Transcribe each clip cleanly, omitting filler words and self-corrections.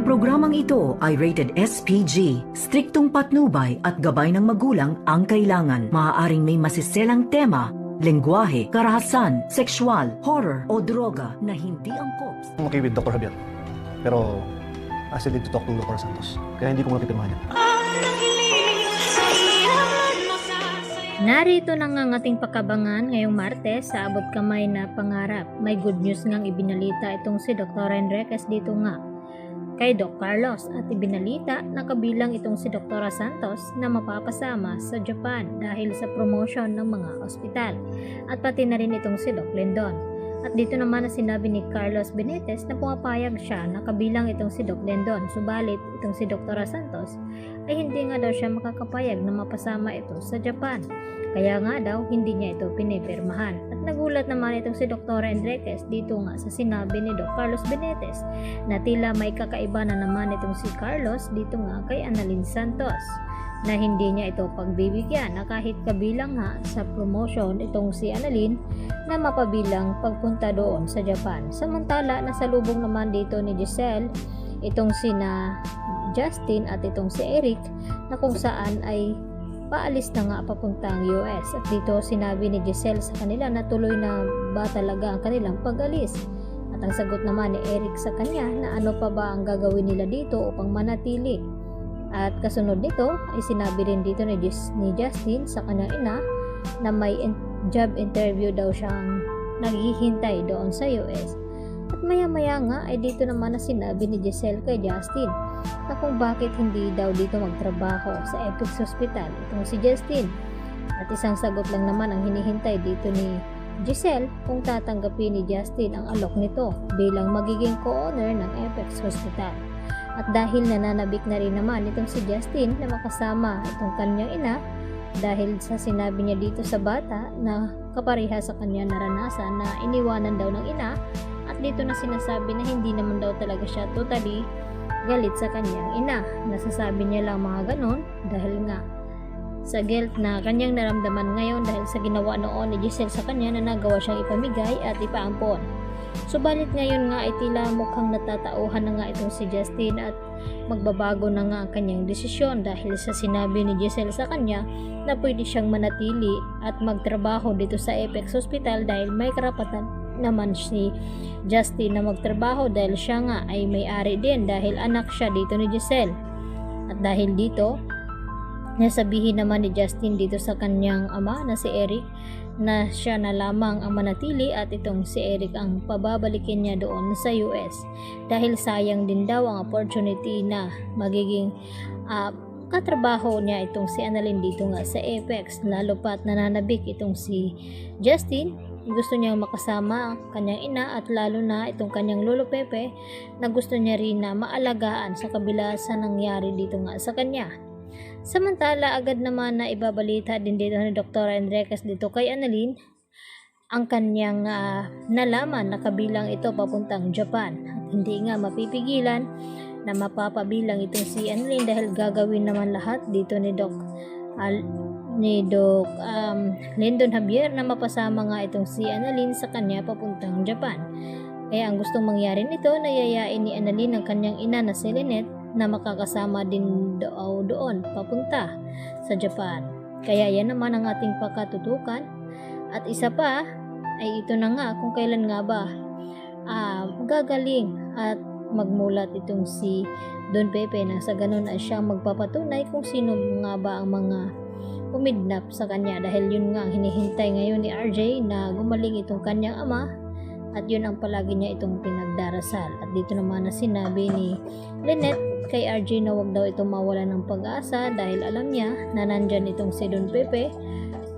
programang ito ay rated SPG. Striktong patnubay at gabay ng magulang ang kailangan. Maaaring may masiselang tema, lengguwahe, karahasan, sexual, horror o droga na hindi angkop. I'm okay with Dr. Javier. Pero I still need to talk to Dr. Santos. Kaya hindi ko muna pipirmahan yan. Narito na nga ang ating pakabangan ngayong Martes sa abot kamay na pangarap. May good news ngang ibinalita itong si Dr. Enriquez dito nga kay Doc Carlos at ibinalita na kabilang itong si Dr. Santos na mapapasama sa Japan dahil sa promotion ng mga ospital at pati na rin itong si Doc Lindon. At dito naman na sinabi ni Carlos Benitez na pumapayag siya na kabilang itong si Doc Lindon, subalit itong si Dr. Santos ay hindi nga daw siya makakapayag na mapasama ito sa Japan. Kaya nga daw hindi niya ito pinipirmahan. At nagulat naman itong si Dr. Enriquez dito nga sa sinabi ni Doc Carlos Benitez na tila may kakaiba na naman itong si Carlos dito nga kay Annalyn Santos na hindi niya ito pagbibigyan na kahit kabilang nga sa promotion itong si Annalyn na mapabilang pagpunta doon sa Japan. Samantala nasalubong naman dito ni Giselle itong sina Justin at itong si Eric na kung saan ay paalis na nga papuntang US. At dito sinabi ni Giselle sa kanila na tuloy na ba talaga ang kanilang pag-alis. At ang sagot naman ni Eric sa kanya na ano pa ba ang gagawin nila dito upang manatili. At kasunod nito ay sinabi rin dito ni Justin sa kanyang ina na may job interview daw siyang naghihintay doon sa US. At maya-maya nga ay dito naman na sinabi ni Giselle kay Justin na kung bakit hindi daw dito magtrabaho sa Apex Hospital itong si Justin. At isang sagot lang naman ang hinihintay dito ni Giselle kung tatanggapin ni Justin ang alok nito bilang magiging co-owner ng Apex Hospital. At dahil nananabik na rin naman itong si Justin na makasama itong kanyang ina dahil sa sinabi niya dito sa bata na kapareha sa kanya naranasan na iniwanan daw ng ina. At dito na sinasabi na hindi naman daw talaga siya totally galit sa kanyang ina. Nasasabi niya lang mga ganon dahil nga sa guilt na kanyang naramdaman ngayon dahil sa ginawa noon ni Giselle sa kanya na nagawa siyang ipamigay at ipaampon. Subalit ngayon nga ay tila mukhang natatauhan na nga itong si Justin at magbabago na nga ang kanyang desisyon dahil sa sinabi ni Giselle sa kanya na pwede siyang manatili at magtrabaho dito sa Apex Hospital dahil may karapatan naman si Justin na magtrabaho dahil siya nga ay may-ari din dahil anak siya dito ni Giselle. At dahil dito nasabihin naman ni Justin dito sa kanyang ama na si Eric na siya na lamang ang manatili at itong si Eric ang pababalikin niya doon sa US dahil sayang din daw ang opportunity na magiging katrabaho niya itong si Annalyn dito nga sa Apex, lalo pat nananabik itong si Justin. Gusto niyang makasama ang kanyang ina at lalo na itong kanyang lolo Pepe na gusto niya rin na maalagaan sa kabila sa nangyari dito nga sa kanya. Samantala agad naman na ibabalita din dito ni Dr. Enriquez dito kay Annalyn ang kanyang nalaman na kabilang ito papuntang Japan. At hindi nga mapipigilan na mapapabilang itong si Annalyn dahil gagawin naman lahat dito ni Doc Lindon Javier na mapasama nga itong si Annalyn sa kanya papuntang Japan. Kaya ang gustong mangyari nito na yayain ni Annalyn ang kanyang ina na si Lynette na makakasama din doon papunta sa Japan. Kaya yan naman ang ating pakatutukan. At isa pa ay ito na nga kung kailan nga ba gagaling at magmulat itong si Don Pepe na sa ganun ay siyang magpapatunay kung sino nga ba ang mga kumidnap sa kanya dahil yun nga ang hinihintay ngayon ni RJ na gumaling itong kanyang ama at yun ang palagi niya itong pinagdarasal. At dito naman na sinabi ni Lynette kay RJ na wag daw itong mawala ng pag-asa dahil alam niya na nandyan itong si Don Pepe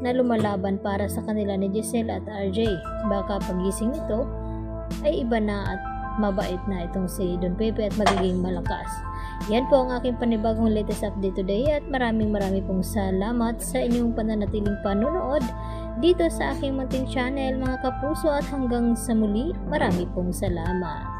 na lumalaban para sa kanila ni Giselle at RJ. Baka pagising nito ay iba na at mabait na itong si Don Pepe at magiging malakas. Yan po ang aking panibagong latest update today at maraming pong salamat sa inyong pananatiling panonood dito sa aking munting channel mga kapuso at hanggang sa muli, marami pong salamat.